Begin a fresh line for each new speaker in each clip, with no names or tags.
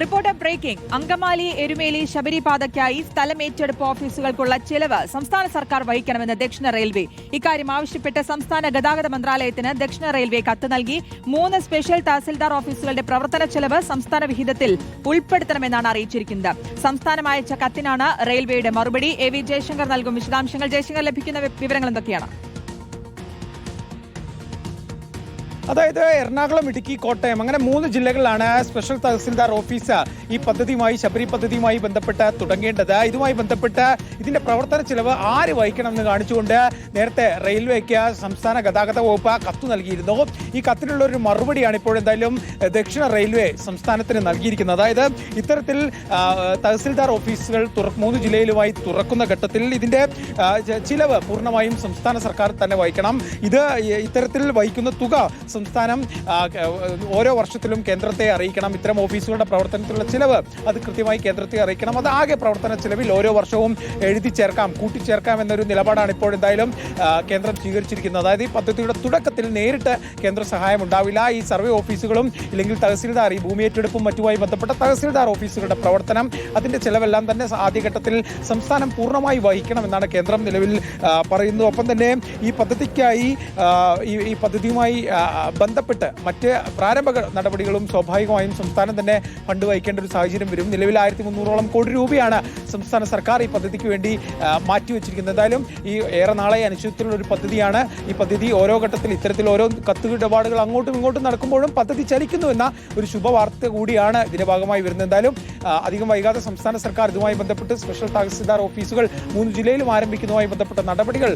Reporter breaking. Angamaly Erumeli ശബരിപാതയ്ക്കായി സ്ഥലമേറ്റെടുപ്പ് ഓഫീസുകൾക്കുള്ള ചെലവ് സംസ്ഥാന സർക്കാർ വഹിക്കണമെന്ന് ദക്ഷിണ റെയിൽവേ. ഇക്കാര്യം ആവശ്യപ്പെട്ട് സംസ്ഥാന ഗതാഗത മന്ത്രാലയത്തിന് ദക്ഷിണ റെയിൽവേ കത്ത് നൽകി. 3 സ്പെഷ്യൽ തഹസിൽദാർ ഓഫീസുകളുടെ പ്രവർത്തന ചെലവ് സംസ്ഥാന വിഹിതത്തിൽ ഉൾപ്പെടുത്തണമെന്നാണ് അറിയിച്ചിരിക്കുന്നത്. സംസ്ഥാനം അയച്ച കത്തിനാണ് റെയിൽവേയുടെ മറുപടി. എ.വി. ജയശങ്കർ നൽകും വിശദാംശങ്ങൾ. ജയശങ്കർ, ലഭിക്കുന്ന വിവരങ്ങൾ എന്തൊക്കെയാണ്?
അതായത് എറണാകുളം, ഇടുക്കി, കോട്ടയം അങ്ങനെ 3 ജില്ലകളിലാണ് സ്പെഷ്യൽ തഹസിൽദാർ ഓഫീസ് ഈ പദ്ധതിയുമായി, ശബരി പദ്ധതിയുമായി ബന്ധപ്പെട്ട് തുടങ്ങേണ്ടത്. ഇതുമായി ബന്ധപ്പെട്ട് ഇതിന്റെ പ്രവർത്തന ചിലവ് ആര് വഹിക്കണമെന്ന് കാണിച്ചുകൊണ്ട് നേരത്തെ റെയിൽവേക്ക് സംസ്ഥാന ഗതാഗത വകുപ്പ് കത്ത് നൽകിയിരുന്നു. ഈ കത്തിനുള്ള ഒരു മറുപടിയാണ് ഇപ്പോൾ എന്തായാലും ദക്ഷിണ റെയിൽവേ സംസ്ഥാനത്തിന് നൽകിയിരിക്കുന്നത്. അതായത് ഇത്തരത്തിൽ തഹസിൽദാർ ഓഫീസുകൾ 3 ജില്ലയിലുമായി തുറക്കുന്ന ഘട്ടത്തിൽ ഇതിന്റെ ചിലവ് പൂർണ്ണമായും സംസ്ഥാന സർക്കാർ തന്നെ വഹിക്കണം. ഇത്തരത്തിൽ വഹിക്കുന്ന തുക സംസ്ഥാനം ഓരോ വർഷത്തിലും കേന്ദ്രത്തെ അറിയിക്കണം. ഇത്തരം ഓഫീസുകളുടെ പ്രവർത്തനത്തിലുള്ള ചിലവ് അത് കൃത്യമായി കേന്ദ്രത്തെ അറിയിക്കണം. അത് ആകെ പ്രവർത്തന ചിലവിൽ ഓരോ വർഷവും എഴുതി ചേർക്കാം, കൂട്ടിച്ചേർക്കാം എന്നൊരു നിലപാടാണ് ഇപ്പോൾ എന്തായാലും കേന്ദ്രം സ്വീകരിച്ചിരിക്കുന്നത്. അതായത് ഈ പദ്ധതിയുടെ തുടക്കത്തിൽ നേരിട്ട് കേന്ദ്ര സഹായം ഉണ്ടാവില്ല. ഈ സർവേ ഓഫീസുകളും ഇല്ലെങ്കിൽ തഹസിൽദാർ, ഈ ഭൂമി ഏറ്റെടുപ്പും മറ്റുമായി ബന്ധപ്പെട്ട തഹസിൽദാർ ഓഫീസുകളുടെ പ്രവർത്തനം, അതിന്റെ ചെലവെല്ലാം തന്നെ ആദ്യഘട്ടത്തിൽ സംസ്ഥാനം പൂർണ്ണമായി വഹിക്കണമെന്നാണ് കേന്ദ്രം നിലവിൽ പറയുന്നത്. ഒപ്പം തന്നെ ഈ പദ്ധതിക്കായി ഈ പദ്ധതിയുമായി ബന്ധപ്പെട്ട് മറ്റ് പ്രാരംഭ നടപടികളും സ്വാഭാവികമായും സംസ്ഥാനം തന്നെ ഫണ്ട് വഹിക്കേണ്ട ഒരു സാഹചര്യം വരും. നിലവിൽ 1300 കോടി രൂപയാണ് സംസ്ഥാന സർക്കാർ ഈ പദ്ധതിക്ക് വേണ്ടി മാറ്റിവെച്ചിരിക്കുന്നത്. എന്തായാലും ഈ ഏറെ നാളെ അനിശ്ചിതത്വമുള്ള ഒരു പദ്ധതിയാണ്. ഈ പദ്ധതി ഓരോ ഘട്ടത്തിൽ ഇത്തരത്തിൽ ഓരോ ഇടപാടുകൾ അങ്ങോട്ടും ഇങ്ങോട്ടും നടക്കുമ്പോഴും പദ്ധതി ചലിക്കുന്നു എന്ന ഒരു ശുഭവാർത്ത കൂടിയാണ് ഇതിന്റെ ഭാഗമായി വരുന്നത്. എന്തായാലും അധികം വൈകാതെ സംസ്ഥാന സർക്കാർ ഇതുമായി ബന്ധപ്പെട്ട് സ്പെഷ്യൽ തഹസിൽദാർ ഓഫീസുകൾ 3 ജില്ലയിലും ആരംഭിക്കുന്നതുമായി ബന്ധപ്പെട്ട നടപടികൾ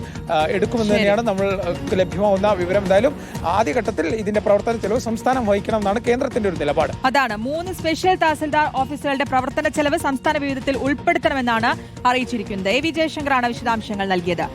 എടുക്കുമെന്ന് തന്നെയാണ് നമ്മൾക്ക് ലഭ്യമാവുന്ന വിവരം. എന്തായാലും ആദ്യഘട്ടത്തിൽ ഇതിന്റെ പ്രവർത്തന ചെലവ് സംസ്ഥാനം വഹിക്കണം എന്നാണ് കേന്ദ്രത്തിന്റെ ഒരു നിലപാട്.
അതാണ് 3 സ്പെഷ്യൽ തഹസിൽദാർ ഓഫീസുകളുടെ പ്രവർത്തന ചെലവ് സംസ്ഥാന വിഹിതത്തിൽ ഉൾപ്പെടുത്തണമെന്നാണ് അറിയിച്ചിരിക്കുന്നത്. എ.വി. ജയശങ്കറാണ് വിശദാംശങ്ങൾ നൽകിയത്.